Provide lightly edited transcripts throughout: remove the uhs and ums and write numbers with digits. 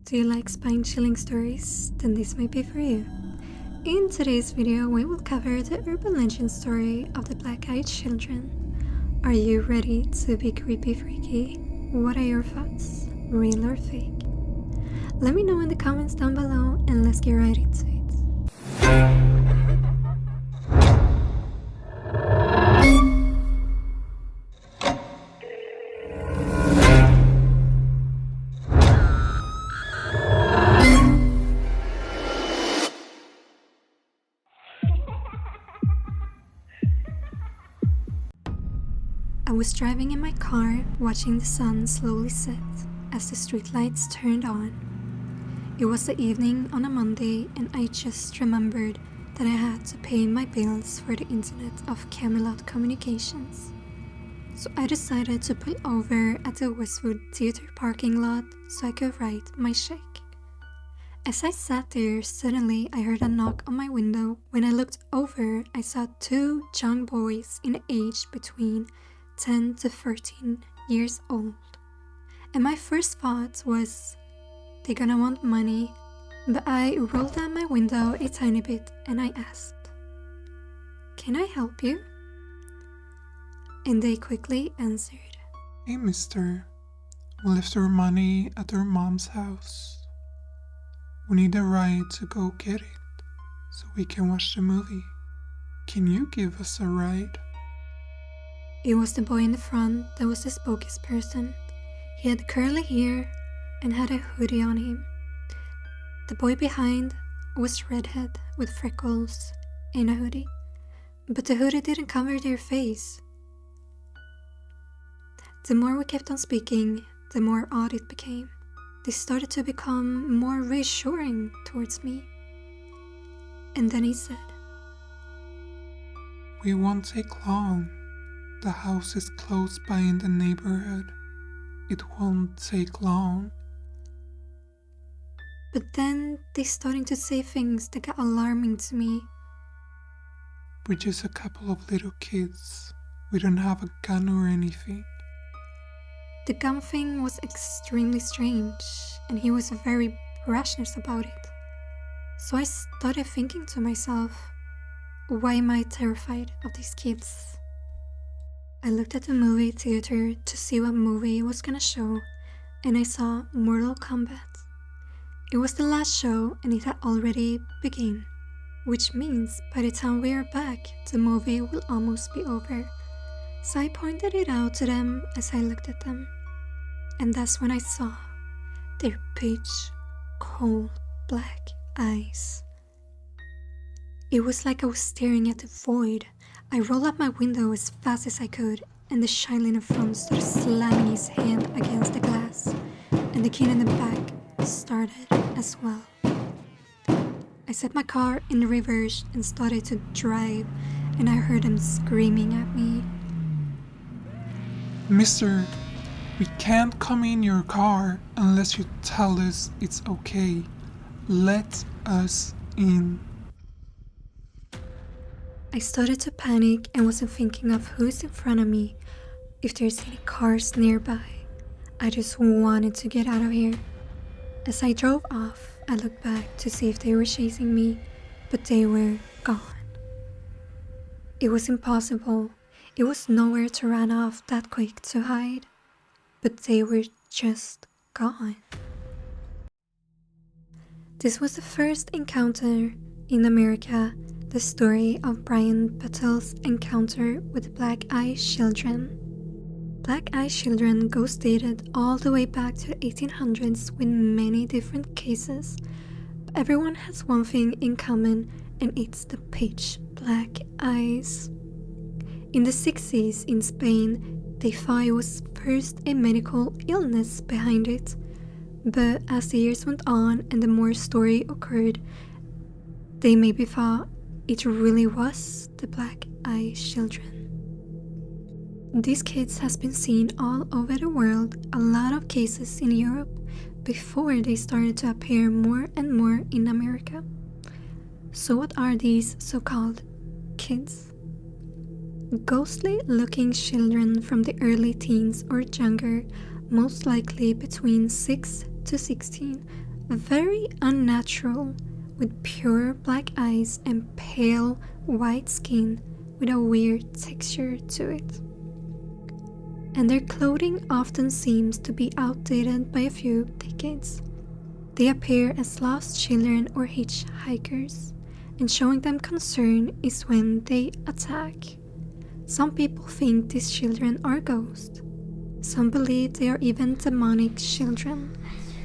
Do you like spine-chilling stories? Then this may be for you. In today's video, we will cover the urban legend story of the Black-Eyed Children. Are you ready to be creepy freaky? What are your thoughts? Real or fake? Let me know in the comments down below and let's get right into it. I was driving in my car, watching the sun slowly set as the streetlights turned on. It was the evening on a Monday, and I just remembered that I had to pay my bills for the internet of Camelot Communications. So I decided to pull over at the Westwood Theatre parking lot so I could write my check. As I sat there, suddenly I heard a knock on my window. When I looked over, I saw two young boys in the age between 10 to 13 years old. And my first thought was, they're gonna want money, but I rolled down my window a tiny bit and I asked, "Can I help you?" And they quickly answered, "Hey mister, we left our money at our mom's house. We need a ride to go get it so we can watch the movie. Can you give us a ride?" It was the boy in the front that was the spokesperson. He had curly hair and had a hoodie on him. The boy behind was redhead with freckles and a hoodie, but the hoodie didn't cover their face. The more we kept on speaking, the more odd it became. They started to become more reassuring towards me. And then he said, "We won't take long. The house is close by in the neighborhood. It won't take long." But then they started to say things that got alarming to me. "We're just a couple of little kids. We don't have a gun or anything." The gun thing was extremely strange, and he was very brashness about it. So I started thinking to myself, why am I terrified of these kids? I looked at the movie theater to see what movie it was gonna show, and I saw Mortal Kombat. It was the last show and it had already begun, which means by the time we are back, the movie will almost be over. So I pointed it out to them as I looked at them, and that's when I saw their pitch cold black eyes. It was like I was staring at the void. I rolled up my window as fast as I could, and the child in the front started slamming his hand against the glass, and the kid in the back started as well. I set my car in reverse and started to drive, and I heard them screaming at me. "Mister, we can't come in your car unless you tell us it's okay. Let us in." I started to panic and wasn't thinking of who's in front of me, if there's any cars nearby. I just wanted to get out of here. As I drove off, I looked back to see if they were chasing me, but they were gone. It was impossible. It was nowhere to run off that quick to hide, but they were just gone. This was the first encounter in America, the story of Brian Patel's encounter with Black-Eyed Children. Black-Eyed Children goes dated all the way back to the 1800s with many different cases, but everyone has one thing in common, and it's the pitch black eyes. In the 60s in Spain, they thought it was first a medical illness behind it, but as the years went on and the more story occurred, they maybe thought it really was the Black-Eyed Children. These kids has been seen all over the world, a lot of cases in Europe, before they started to appear more and more in America. So what are these so-called kids? Ghostly looking children from the early teens or younger, most likely between 6 to 16, very unnatural, with pure black eyes and pale white skin with a weird texture to it. And their clothing often seems to be outdated by a few decades. They appear as lost children or hitchhikers, and showing them concern is when they attack. Some people think these children are ghosts. Some believe they are even demonic children,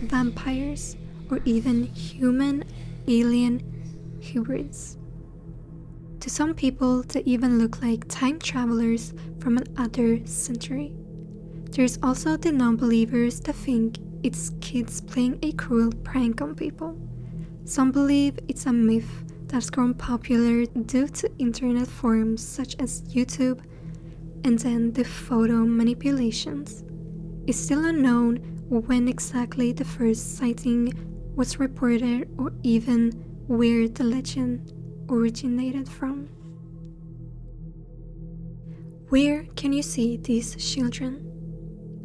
vampires, or even human-alien hybrids. To some people, they even look like time travelers from another century. There's also the non-believers that think it's kids playing a cruel prank on people. Some believe it's a myth that's grown popular due to internet forums such as YouTube, and then the photo manipulations. It's still unknown when exactly the first sighting was reported or even where the legend originated from. Where can you see these children?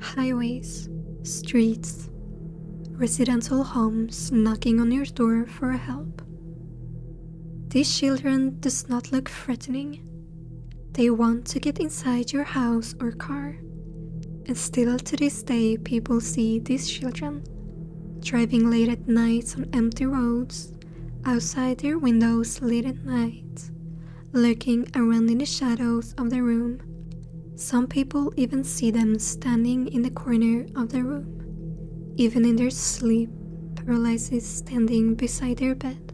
Highways, streets, residential homes knocking on your door for help. These children does not look threatening. They want to get inside your house or car. And still to this day people see these children driving late at night on empty roads, outside their windows late at night, lurking around in the shadows of the room. Some people even see them standing in the corner of the room, even in their sleep, paralysis standing beside their bed.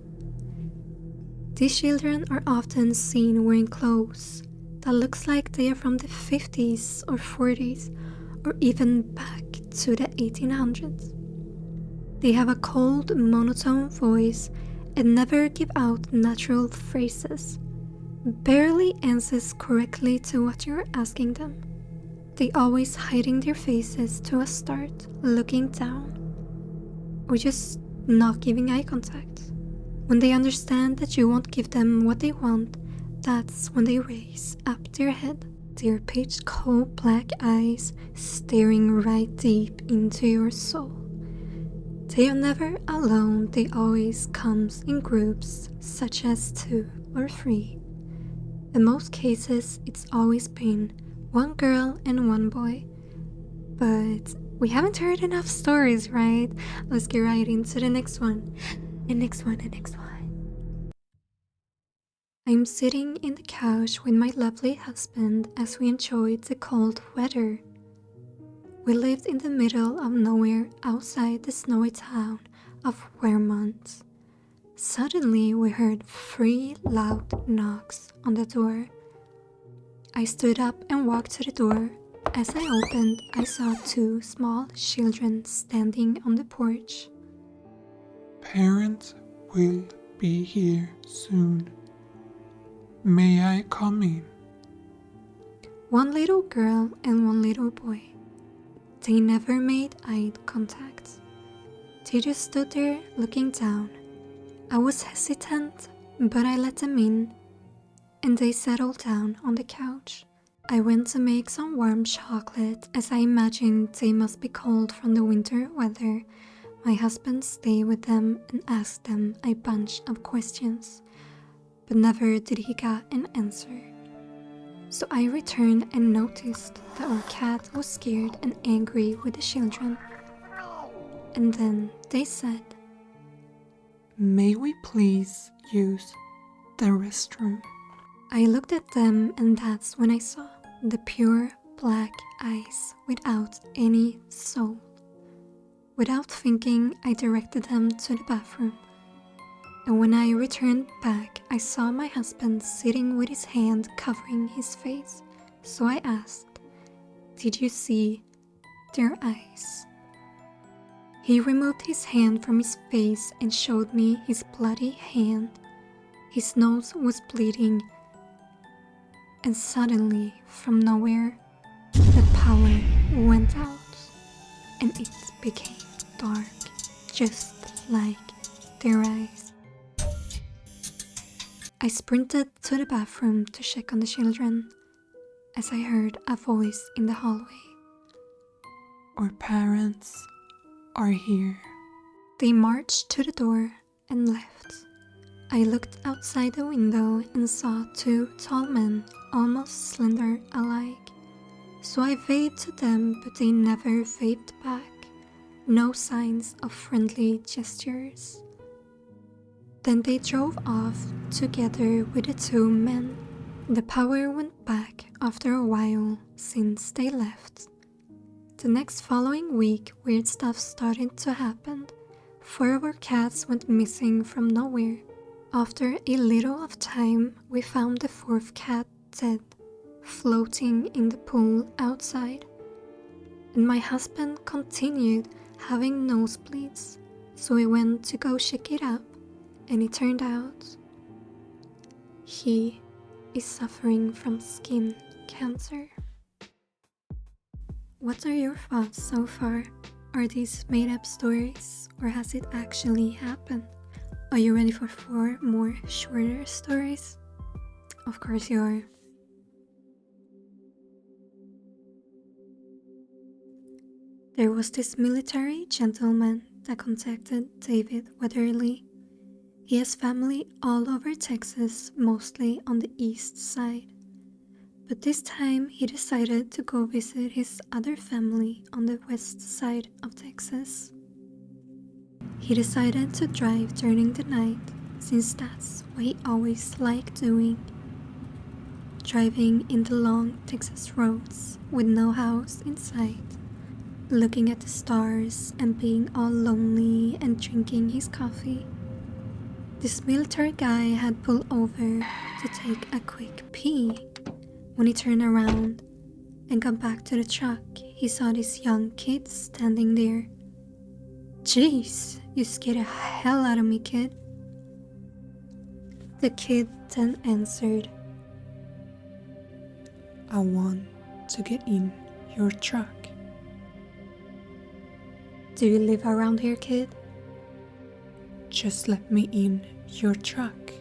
These children are often seen wearing clothes that looks like they are from the 50s or 40s or even back to the 1800s. They have a cold, monotone voice and never give out natural phrases, barely answers correctly to what you're asking them. They always hiding their faces to a start, looking down, or just not giving eye contact. When they understand that you won't give them what they want, that's when they raise up their head, their pitch cold black eyes staring right deep into your soul. They are never alone, they always comes in groups, such as 2 or 3. In most cases, it's always been one girl and one boy. But we haven't heard enough stories, right? Let's get right into the next one. The next one. I'm sitting in the couch with my lovely husband as we enjoyed the cold weather. We lived in the middle of nowhere outside the snowy town of 𝕕𝕚𝕚𝕚𝕚. Suddenly we heard 3 loud knocks on the door. I stood up and walked to the door. As I opened, I saw 2 small children standing on the porch. Parents will be here soon. May I come in? One little girl and one little boy. They never made eye contact. They just stood there looking down. I was hesitant, but I let them in, and they settled down on the couch. I went to make some warm chocolate as I imagined they must be cold from the winter weather. My husband stayed with them and asked them a bunch of questions, but never did he get an answer. So I returned and noticed that our cat was scared and angry with the children. And then they said, May we please use the restroom? I looked at them, and that's when I saw the pure black eyes without any soul. Without thinking, I directed them to the bathroom. And when I returned back, I saw my husband sitting with his hand covering his face. So I asked, Did you see their eyes? He removed his hand from his face and showed me his bloody hand. His nose was bleeding. And suddenly, from nowhere, the power went out and it became dark, just like their eyes. I sprinted to the bathroom to check on the children as I heard a voice in the hallway. Our parents are here. They marched to the door and left. I looked outside the window and saw two tall men, almost slender alike. So I waved to them, but they never waved back. No signs of friendly gestures. Then they drove off together with the two men. The power went back after a while since they left. The next following week, weird stuff started to happen. 4 of our cats went missing from nowhere. After a little of time, we found the 4th cat dead, floating in the pool outside. And my husband continued having nosebleeds, so we went to go check it up, and it turned out he is suffering from skin cancer. What are your thoughts so far? Are these made-up stories, or has it actually happened? Are you ready for 4 more shorter stories? Of course you are. There was this military gentleman that contacted David Weatherly. He has family all over Texas, mostly on the east side. But this time he decided to go visit his other family on the west side of Texas. He decided to drive during the night, since that's what he always liked doing. Driving in the long Texas roads with no house in sight, looking at the stars and being all lonely and drinking his coffee. This military guy had pulled over to take a quick pee. When he turned around and got back to the truck, he saw this young kid standing there. "Jeez, you scared the hell out of me, kid." The kid then answered, "I want to get in your truck." "Do you live around here, kid?" "Just let me in your truck.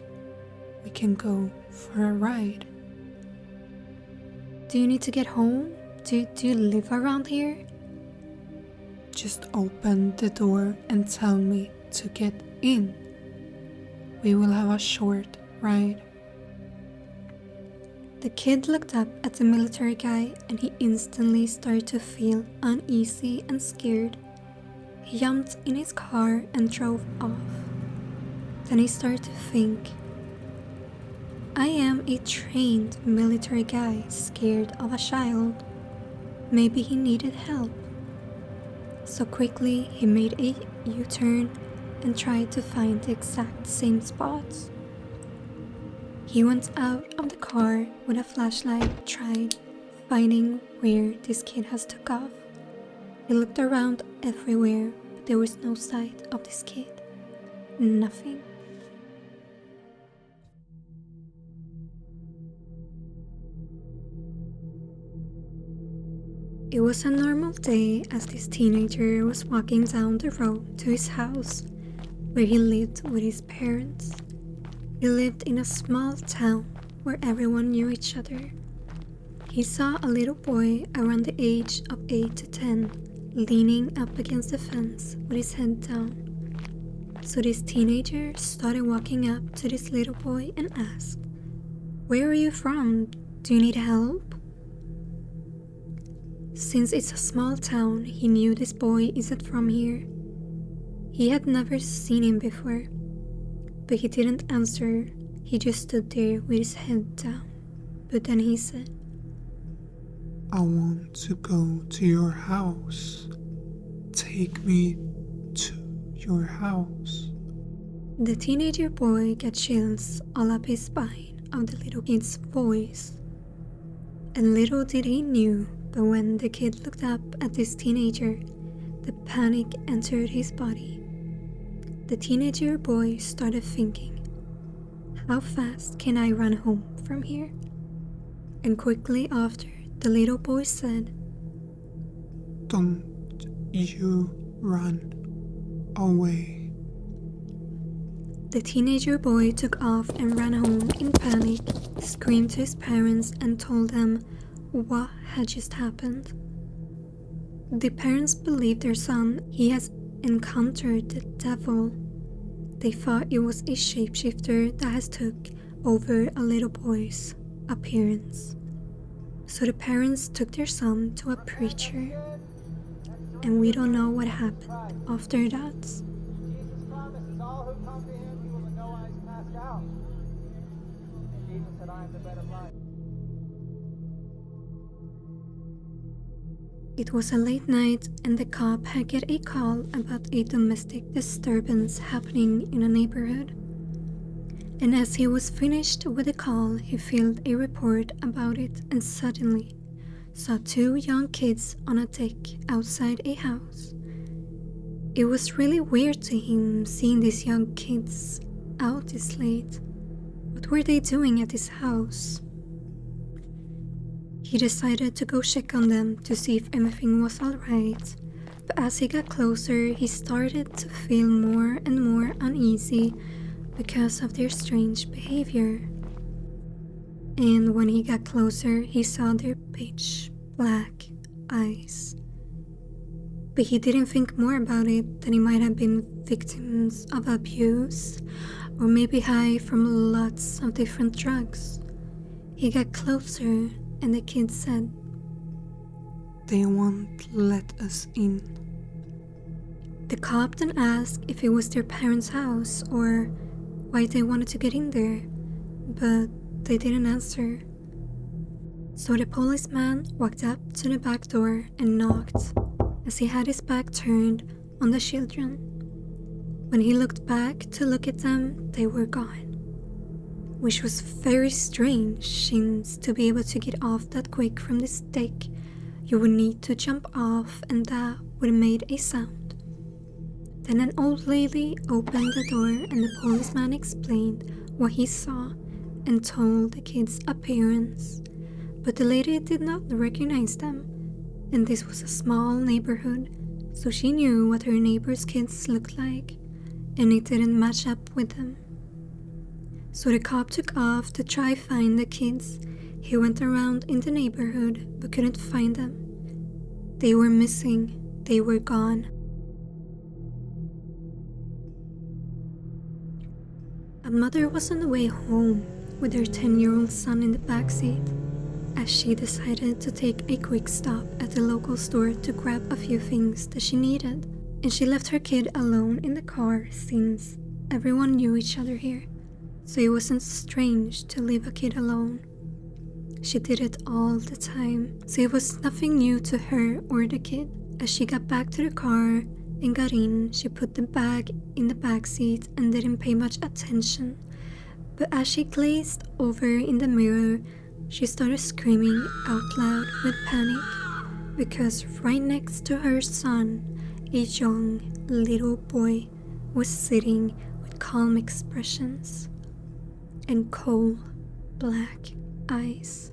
We can go for a ride." "Do you need to get home? Do you live around here?" "Just open the door and tell me to get in. We will have a short ride." The kid looked up at the military guy and he instantly started to feel uneasy and scared. He jumped in his car and drove off. Then he started to think, "I am a trained military guy scared of a child. Maybe he needed help." So quickly he made a U-turn and tried to find the exact same spot. He went out of the car with a flashlight, tried finding where this kid has took off. He looked around everywhere, but there was no sight of this kid. Nothing. It was a normal day as this teenager was walking down the road to his house, where he lived with his parents. He lived in a small town where everyone knew each other. He saw a little boy around the age of 8 to 10 leaning up against the fence with his head down. So this teenager started walking up to this little boy and asked, "Where are you from? Do you need help?" Since it's a small town, he knew this boy isn't from here. He had never seen him before, but he didn't answer. He just stood there with his head down. But then he said, "I want to go to your house. Take me to your house." The teenager boy got chills all up his spine of the little kid's voice. And little did he knew, but when the kid looked up at this teenager, the panic entered his body. The teenager boy started thinking, "How fast can I run home from here?" And quickly after, the little boy said, "Don't you run away." The teenager boy took off and ran home in panic, screamed to his parents and told them what had just happened. The parents believed their son. He has encountered the devil. They thought it was a shapeshifter that has took over a little boy's appearance. So the parents took their son to a preacher, and we don't know what happened after that. Jesus promises all who come to him, he will in no wise cast out. And Jesus said, I am the bread of life. It was a late night, and the cop had get a call about a domestic disturbance happening in a neighborhood. And as he was finished with the call, he filled a report about it and suddenly saw two young kids on a deck outside a house. It was really weird to him seeing these young kids out this late. What were they doing at his house? He decided to go check on them to see if everything was alright, but as he got closer, he started to feel more and more uneasy because of their strange behavior. And when he got closer, he saw their pitch black eyes. But he didn't think more about it than he might have been victims of abuse or maybe high from lots of different drugs. He got closer and the kid said, They won't let us in. The cop then asked if it was their parents' house or why they wanted to get in there, but they didn't answer. So the policeman walked up to the back door and knocked as he had his back turned on the children. When he looked back to look at them, they were gone, which was very strange since to be able to get off that quick from this deck, you would need to jump off and that would have made a sound. Then an old lady opened the door and the policeman explained what he saw and told the kids' appearance. But the lady did not recognize them, and this was a small neighborhood, so she knew what her neighbor's kids looked like, and it didn't match up with them. So the cop took off to try find the kids. He went around in the neighborhood but couldn't find them. They were missing. They were gone. A mother was on the way home with her 10-year-old son in the backseat as she decided to take a quick stop at the local store to grab a few things that she needed, and she left her kid alone in the car since everyone knew each other here, so it wasn't strange to leave a kid alone. She did it all the time, so it was nothing new to her or the kid. As she got back to the car and got in, she put the bag in the back seat and didn't pay much attention. But as she glazed over in the mirror, she started screaming out loud with panic because right next to her son, a young little boy was sitting with calm expressions and cold black eyes.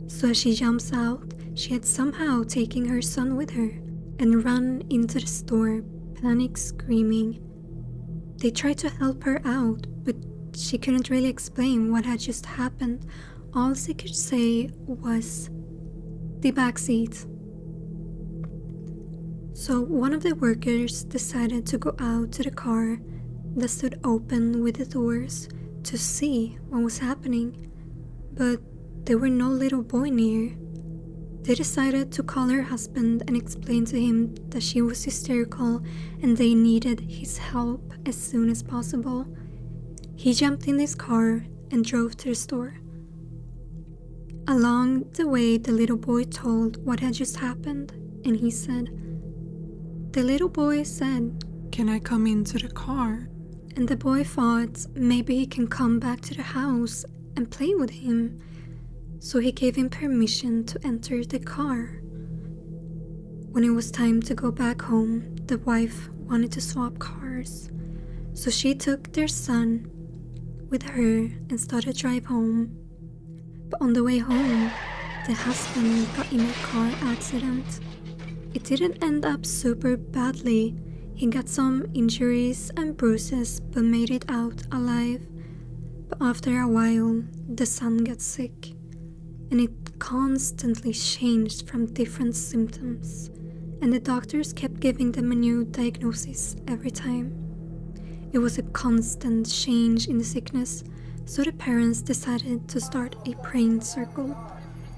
So as she jumps out, she had somehow taken her son with her and run into the store, panic screaming. They tried to help her out, but she couldn't really explain what had just happened. All she could say was, the backseat. So one of the workers decided to go out to the car that stood open with the doors to see what was happening, but there were no little boy near. They decided to call her husband and explain to him that she was hysterical and they needed his help as soon as possible. He jumped in his car and drove to the store. Along the way, the little boy told what had just happened, and he said, the little boy said, Can I come into the car? And the boy thought maybe he can come back to the house and play with him, so he gave him permission to enter the car. When it was time to go back home, the wife wanted to swap cars, so she took their son with her and started to drive home. But on the way home, the husband got in a car accident. It didn't end up super badly. He got some injuries and bruises but made it out alive. But after a while, the son got sick, and it constantly changed from different symptoms. and the doctors kept giving them a new diagnosis every time. It was a constant change in the sickness, so the parents decided to start a praying circle,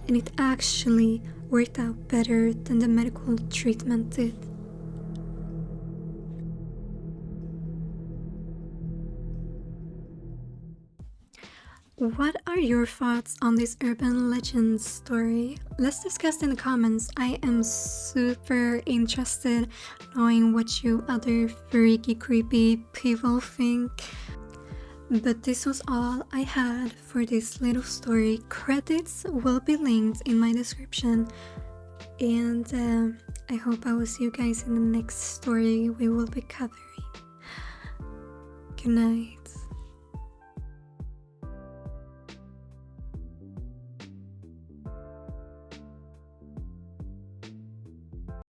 and it actually worked out better than the medical treatment did. What are your thoughts on this urban legend story? Let's discuss in the comments. I am super interested knowing what you other freaky, creepy people think. But this was all I had for this little story. Credits will be linked in my description. And I hope I will see you guys in the next story we will be covering. Good night.